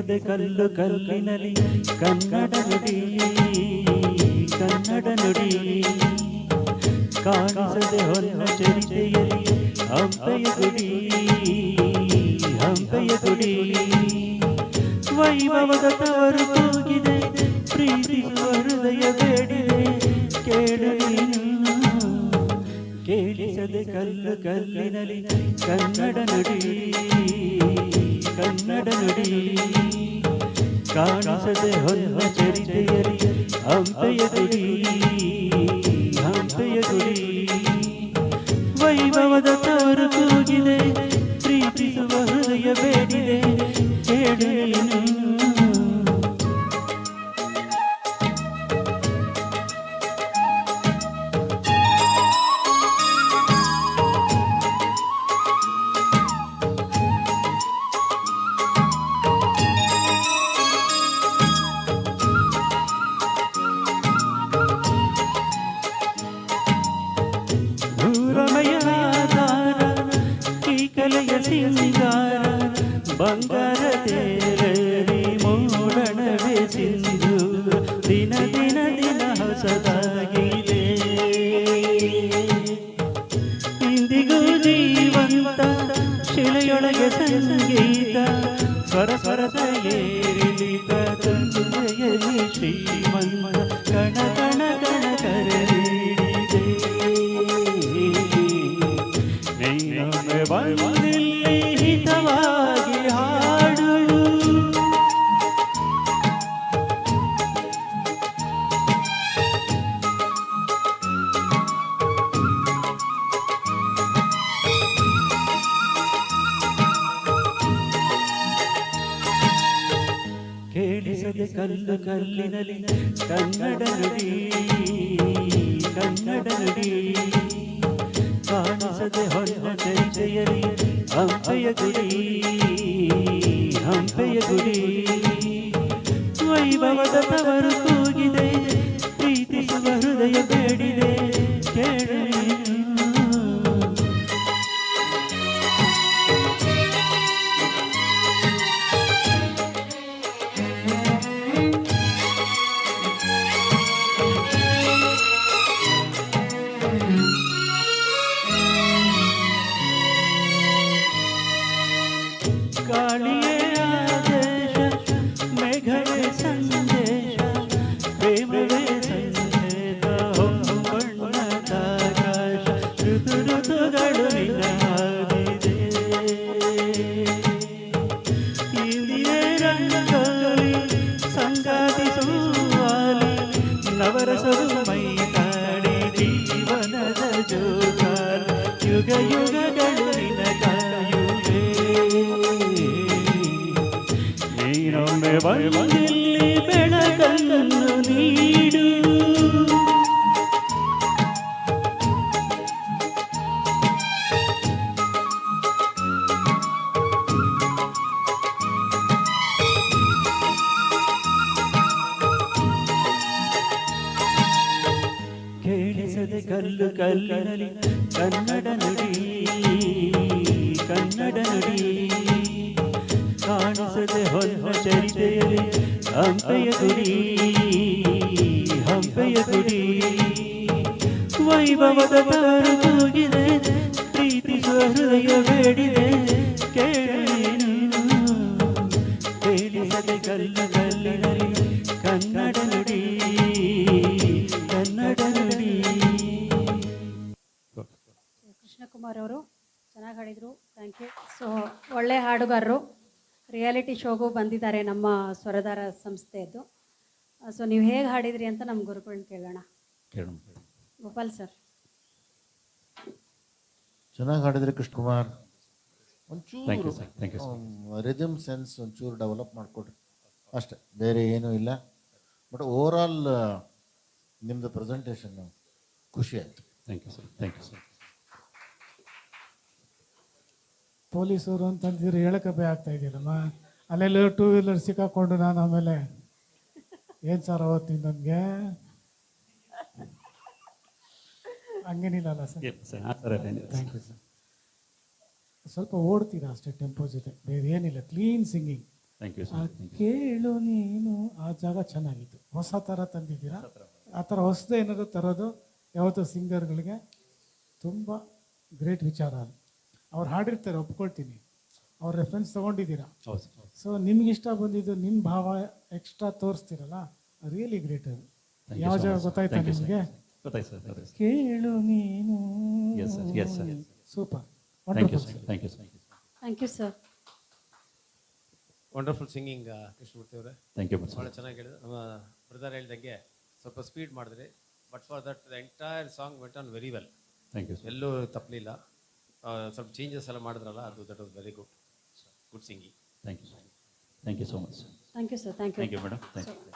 ಕೇಳಿಸದೆ ಕಲ್ಲು ಕಲ್ಲಿನಲಿ ಕನ್ನಡ ನುಡಿ ಕನ್ನಡ ನುಡಿ ಕಾಣಿಸದೆ ಹೊನ್ನ ಚರಿತೆಯಲಿ ಹಂಪೆಯ ಗುಡಿ ಹಂಪೆಯ ಗುಡಿ ವೈಭವದ ತವರು ಕೂಗಿದೆ ಪ್ರೀತಿಸುವ ಹೃದಯ ಬೇಡಿದೆ ಕೇಳು ನೀನು ಕೇಳಿಸದೆ ಕಲ್ಲು ಕಲ್ಲಿನಲಿ ಕನ್ನಡ ನುಡಿ ಕನ್ನಡ ನುಡಿ ಕಾಣಿಸದೆ ಹೊನ್ನ ಚರಿತೆಯಲಿ ಹಂಪೆಯ ಗುಡಿ ಹಂಪೆಯ ಗುಡಿ ವೈಭವದ ತವರು ಕೂಗಿದೆ ಪ್ರೀತಿಸುವ ಹೃದಯ ಬೇಡಿದೆ ಕೇಳು ನೀನು ಕಲೆಯ ಸಿಂಗಾರ ಬಂಗಾರ ತೇರಿ ಮೂಡಣವೇ ಸಿಂಧು ದಿನ ದಿನ ದಿನ ಹೊಸದಾಗಿದೆ ಇಂದಿಗೂ ಜೀವಂತ ಶಿಲೆಯೊಳಗೆ ಸಂಗೀತ ಸ್ವರ ಸ್ವರದ ಏರಿಳಿತ ತಂದೆಯಲ್ಲಿ ಶ್ರೀಮಂತ ಕಣ ಕಣ ಕಣ ಕರೆದಿದೆ ಬಂದಿಲ್ಲಿ ಹಿತವಾಗಿ ಹಾಡು ಕೇಳಿಸದೆ ಕಲ್ಲು ಕಲ್ಲಿನಲಿ ಕನ್ನಡ ನುಡಿ ಕನ್ನಡ ನುಡಿ ಕಾಣಿಸದೆ ಹೊನ್ನ ಚರಿತೆಯಲಿ ಹಂಪೆಯ ಗುಡಿ ಹಂಪೆಯ ಗುಡಿ ವೈಭವದ ತವರು ಕೂಗಿದೆ ಪ್ರೀತಿಸುವ ಹೃದಯ ಬೇಡಿದೆ ಕೇಳು ಕಾಳಿಯೇ ಆದೇಶ ಮೇಘವೇ ಸಂದೇಶ ಪ್ರೇಮವೇ ಸಂಕೇತ ಹೊಂಬಣ್ಣದ ಆಕಾಶ ಋತು ಋತುಗಳು ನಿನ್ನಾಗಿದೆ ಇಂದಿಯೇ ರಂಗೋಲಿ ಸಂಗಾತಿ ಸುವಾಲಿ ನವರಸವು ಮೈತಾಡಿ ಜೀವನದ ಜೋಕಾಲ ಯುಗ ಯುಗಗಳು ನಿನ್ನ ಕಾಯುವೆ ನೀನೊಮ್ಮೆ ಬಂದಿಲ್ಲಿ ಬೆಳಕನ್ನು ನೀಡು ಕೇಳಿಸದೆ ಕಲ್ಲು ಕಲ್ಲಿನಲಿ ಕನ್ನಡ ನುಡಿ ಕನ್ನಡ ನುಡಿ ಕಾಣಿಸದೆ ಹೊನ್ನ ಚರಿತೆಯಲಿ ಹಂಪೆಯ ಗುಡಿ ಹಂಪೆಯ ಗುಡಿ ವೈಭವದ ತವರು ಕೂಗಿದೆ ಪ್ರೀತಿಸುವ ಹೃದಯ ಬೇಡಿದೆ ಕೇಳು ಕೇಳಿಸದೆ ಕಲ್ಲು ಕಲ್ಲಿನಲಿ ಕನ್ನಡ ನುಡಿ ಕನ್ನಡ ನುಡಿ. ಕೃಷ್ಣಕುಮಾರ್ ಅವರು ಚೆನ್ನಾಗಿ ಹಾಡಿದರು, ಥ್ಯಾಂಕ್ ಯು. ಸೊ ಒಳ್ಳೆ ಹಾಡುಗಾರರು, ರಿಯಾಲಿಟಿ ಶೋಗೂ ಬಂದಿದ್ದಾರೆ ನಮ್ಮ ಸ್ವರಧಾರ ಸಂಸ್ಥೆಯದ್ದು. ಸೊ ನೀವು ಹೇಗೆ ಹಾಡಿದ್ರಿ ಅಂತ ನಮ್ಮ ಗುರುಗಳನ್ನ ಕೇಳೋಣ. ಗೋಪಾಲ್ ಸರ್ ಚೆನ್ನಾಗಿ ಹಾಡಿದ್ರಿ ಕೃಷ್ಣಕುಮಾರ್. ಒಂಚೂರು ರಿದಮ್ ಸೆನ್ಸ್ ಒಂಚೂರು ಡೆವಲಪ್ ಮಾಡಿಕೊಡ್ರಿ ಅಷ್ಟೇ, ಬೇರೆ ಏನೂ ಇಲ್ಲ. ಬಟ್ ಓವರ್ ಆಲ್ ನಿಮ್ಮದು ಪ್ರೆಸೆಂಟೇಷನ್ ಖುಷಿ ಆಯಿತು. Thank you sir, thank you sir. ಪೊಲೀಸರು ಅಂತಂದಿದ್ರೆ ಹೇಳಕ್ಕೆ ಭಯ ಆಗ್ತಾ ಇದೆಯಲ್ಲಮ್ಮ. ಅಲ್ಲೆಲ್ಲ 2 ವೀಲರ್ ಸಿಕ್ಕಾಕೊಂಡು ನಾನು ಆಮೇಲೆ ಏನು ಸರ್ ಅವತ್ತಿನ ನನಗೆ ಹಂಗೇನಿಲ್ಲಲ್ಲ ಸರ್. Thank you sir. ಸ್ವಲ್ಪ ಓಡ್ತೀರಾ ಅಷ್ಟೇ ಟೆಂಪೋ ಜೊತೆ, ಬೇರೆ ಏನಿಲ್ಲ. ಕ್ಲೀನ್ ಸಿಂಗಿಂಗ್, ಥ್ಯಾಂಕ್ ಯು ಆ ಸರ್. ಕೇಳು ನೀನು ಆ ಜಾಗ ಚೆನ್ನಾಗಿತ್ತು. ಹೊಸ ಥರ ತಂದಿದ್ದೀರಾ. ಆ ಥರ ಹೊಸದು ಏನಾದ್ರು ತರೋದು ಯಾವತ್ತೂ ಸಿಂಗರ್ಗಳಿಗೆ ತುಂಬ ಗ್ರೇಟ್ ವಿಚಾರ ಅದು. ಅವ್ರು ಹಾಡಿರ್ತಾರೆ, ಒಪ್ಕೊಳ್ತೀನಿ, ಅವ್ರ ರೆಫರೆನ್ಸ್ ತೊಗೊಂಡಿದ್ದೀರಾ. ಹೌದು ಸರ್. ಸೊ ನಿಮ್ಗೆ ಇಷ್ಟ ಬಂದಿದ್ದು ನಿಮ್ಮ ಭಾವ ಎಕ್ಸ್ಟ್ರಾ ತೋರಿಸ್ತೀರಲ್ಲ, ರಿಯಲಿ ಗ್ರೇಟ್ ಅದು. ಯಾವ ಜಾಗ ಗೊತ್ತಾಯ್ತಾ ನಿಮಗೆ? ಗೊತ್ತಾಯ್ತು ಸರ್, ಗೊತ್ತಾಯ್ತು ಸರ್. ಕೇಳು ನೀನು. Yes sir, yes sir. Super, thank you wonderful. Sir, thank you sir. Thank you sir. Wonderful singing Krishnamurthy ಅವರೇ, ಥ್ಯಾಂಕ್ ಯು ಭಾಳ ಚೆನ್ನಾಗಿ ಹೇಳಿದ್ರು. ನಮ್ಮ ಬ್ರದರ್ ಹೇಳ್ದಂಗೆ ಸ್ವಲ್ಪ ಸ್ಪೀಡ್ ಮಾಡಿದ್ರಿ, but for that the entire song went on very well. Thank you sir. ಎಲ್ಲೂ ತಪ್ಪಲಿಲ್ಲ. ಸ್ವಲ್ಪ ಚೇಂಜಸ್ ಎಲ್ಲ ಮಾಡಿದ್ರಲ್ಲ, ಅದು that was very good singing. Thank you sir. Thank you so much. Thank you sir. Thank you. Thank you madam. Thank you.